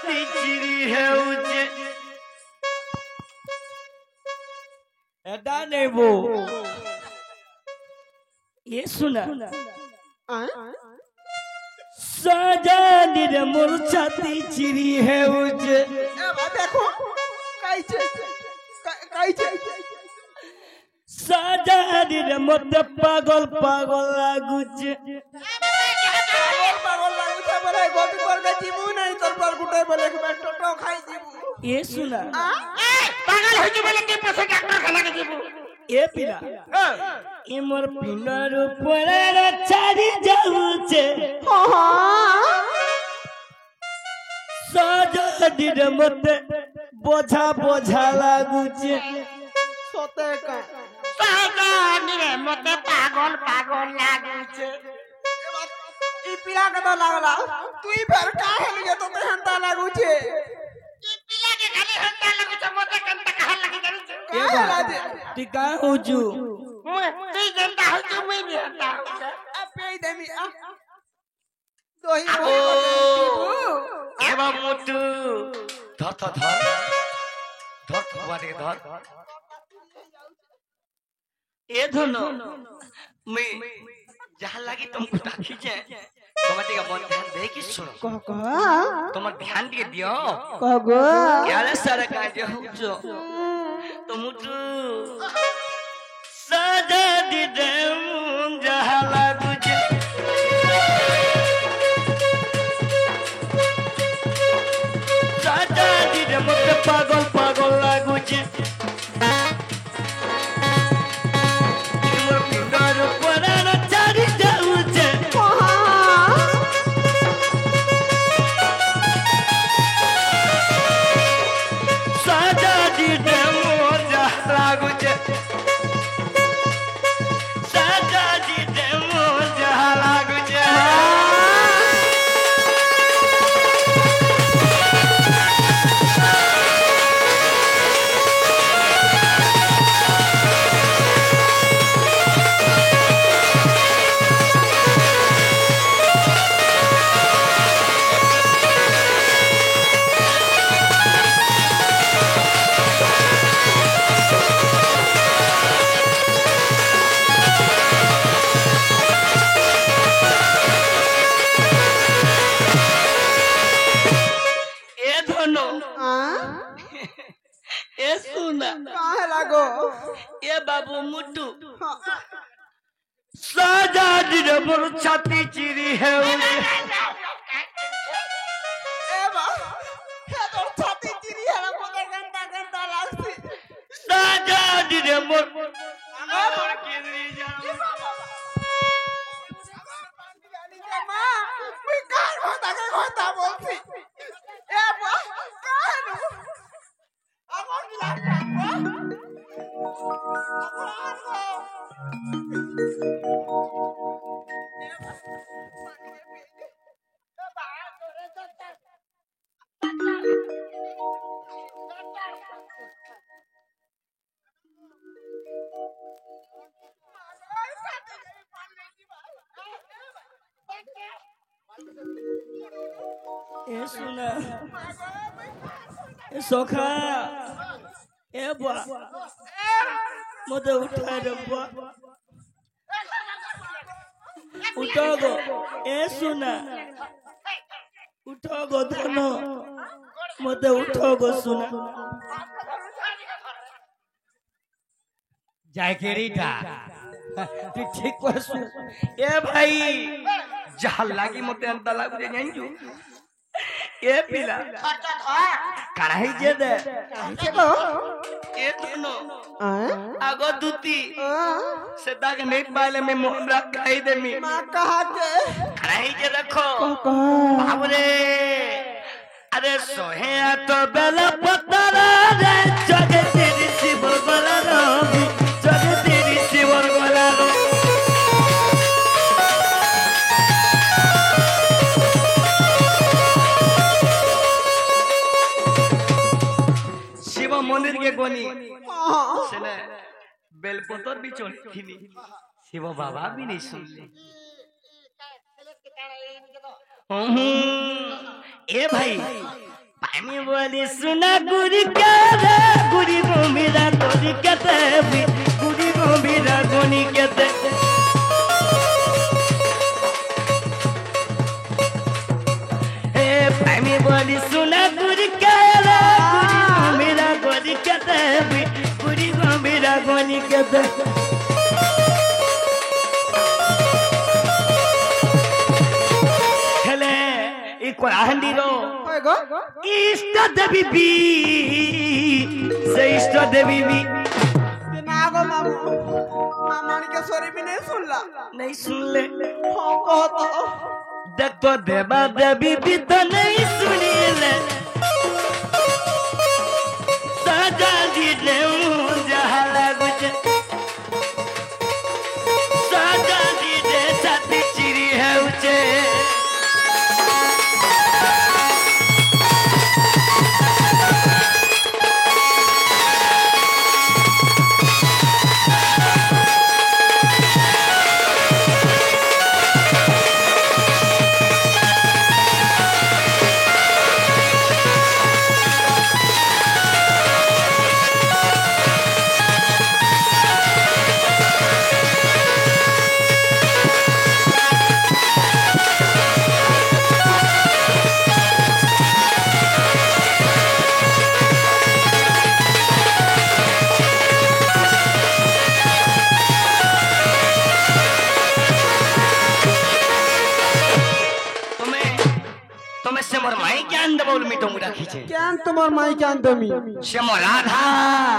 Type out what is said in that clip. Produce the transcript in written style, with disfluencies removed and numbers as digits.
ଛାତି ଚିରି ହେଉଛି ଏଟା ନେବୁ ଏ ଶୁଣା ସଜାନିରେ ମୋର ଛାତି ଚିରି ହେଉଛି দেখো কাইছে কাইছে ସଜାନିରେ ମତେ ପାଗଲ ପାଗଲ ଲାଗୁଛି পাগল পাগল লাগুছে বলে গোপি করবে জীবু নাই তোর পর গুটে বলে টোটো খাই জীবু ଏ ଶୁଣା পাগল হইছি বলে কি পছে ডাক্তার খানাকে জীবু ଏ ପିଲା ଏ ମୋର ପିଲାରୁ ପରାର ଛାଡ଼ି ଯାଉଛେ ସଜାନିରେ ମତେ ବୋଝା ବୋଝା ଲାଗୁଛି সতে কা সাজানিরে মতে পাগল পাগল লাগুছে ই পিলা কত লাগলা তুই ফের কা হেলিয়ে তোতে হেন্তা লাগুছে ই পিলাকে খালি হেন্তা লাগুছে মতে কেনতা কাহা লাগি জানিছে ତୁ କାଁ ହଉଛୁ তুই যেন্তা হইছে মুই বি হেন্তা হইছে আ পেই দেমি আ দহি এবার মোটু ধর ধর ধর ধর বাড়ি ধর এ ধন मैं जहाँ लगी तुमको डाकी जे তোমার দিকে মন ধ্যান দে কি শুনো কহ কহ তোমার ধ্যান দিয়ে দিও কহ গো यार सारा काज होजो तुम तू सजा दे दे मुन जहाँ लागू जे सजा दे दे मते पागल पागल लागू जे बाबू मुट्टू सजानिरे मोर छाती चिरी है सजानिरे मोर ए सुना ए सोखा ए बुआ मते उठा रे बुआ उठो गो ए सुना उठो गो धनो मते उठो गो सुना जाय के रीटा तू ठीक कहसु ए भाई जहाँ लागी मते अंत लागु जे जानिजु ए पिला कढ़ाई जे दे ए धनो आगो दूती से दाग नहीं पाले में मोहरा खाई दे मी मां कहा के कढ़ाई जे रखो बाबरे अरे सोहे तो बेला पतरा रे जगे तेरी शिवर बला रो जगे तेरी शिवर बला रो शिव मंदिर के कोनी सेने बेलपतर भी चढ़ी शिव बाबा भी नहीं सुनले ए भाई আমি বলি সোনা গুড়ি কেদে গুড়ি গম্ভীরা গনি কেতে গুড়ি গম্ভীরা গনি কেতে আমি বলি সোনা গুড়ি কেদে গুড়ি গম্ভীরা গনি কেতে গুড়ি গম্ভীরা গনি কেতে খেলে এই কোরআন্ডিরো ইষ্ট দেবী বি সে ইষ্ট দেবী বি ना गो मामू मामणी के सोरी भी नहीं सुनला नहीं सुन ले हाँ कहो तो देख तो देवा देवी भी तो नहीं सुनी ले सजा दी ले जहाँ लागू जे सजा दी दे छाती चिरी है उचे শ্যামর মাই জ্ঞান দেবল মিটং রাখিছে কেন তোমার মাই কেন তুমি শ্যামর আধার